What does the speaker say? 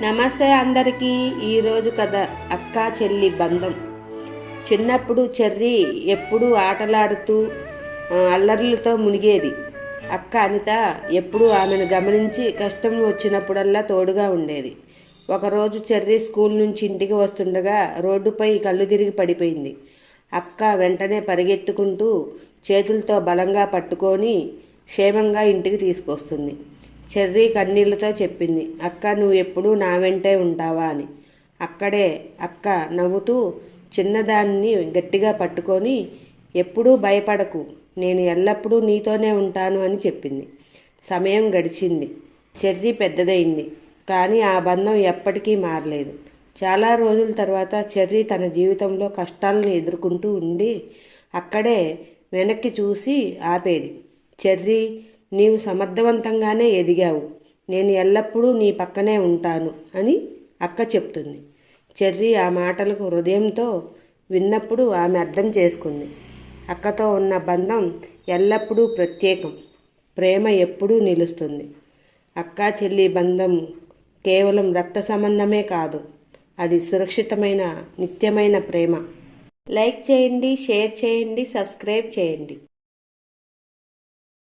నమస్తే అందరికీ. ఈరోజు కథ అక్క చెల్లి బంధం. చిన్నప్పుడు చెర్రీ ఎప్పుడూ ఆటలాడుతూ అల్లర్లతో మునిగేది. అక్క అనిత ఎప్పుడూ ఆమెను గమనించి కష్టం వచ్చినప్పుడల్లా తోడుగా ఉండేది. ఒకరోజు చెర్రీ స్కూల్ నుంచి ఇంటికి వస్తుండగా రోడ్డుపై కళ్ళు తిరిగి పడిపోయింది. అక్క వెంటనే పరిగెత్తుకుంటూ చేతులతో బలంగా పట్టుకొని క్షేమంగా ఇంటికి తీసుకొస్తుంది. చెర్రీ కన్నీళ్లతో చెప్పింది, అక్క నువ్వు ఎప్పుడూ నా వెంటే ఉంటావా అని. అక్కడే అక్క నవ్వుతూ చిన్నదాన్ని గట్టిగా పట్టుకొని, ఎప్పుడూ భయపడకు, నేను ఎల్లప్పుడూ నీతోనే ఉంటాను అని చెప్పింది. సమయం గడిచింది. చెర్రీ పెద్దదైంది, కానీ ఆ బంధం ఎప్పటికీ మారలేదు. చాలా రోజుల తర్వాత చెర్రీ తన జీవితంలో కష్టాలను ఎదుర్కొంటూ ఉండి అక్కడే వెనక్కి చూసి ఆపేది. చెర్రీ, నీవు సమర్థవంతంగానే ఎదిగావు, నేను ఎల్లప్పుడూ నీ పక్కనే ఉంటాను అని అక్క చెప్తుంది. చెర్రీ ఆ మాటలకు హృదయంతో విన్నప్పుడు ఆమె అర్థం చేసుకుంది. అక్కతో ఉన్న బంధం ఎల్లప్పుడూ ప్రత్యేకం, ప్రేమ ఎప్పుడూ నిలుస్తుంది. అక్కా చెల్లి బంధం కేవలం రక్త సంబంధమే కాదు, అది సురక్షితమైన నిత్యమైన ప్రేమ. లైక్ చేయండి, షేర్ చేయండి, సబ్స్క్రైబ్ చేయండి.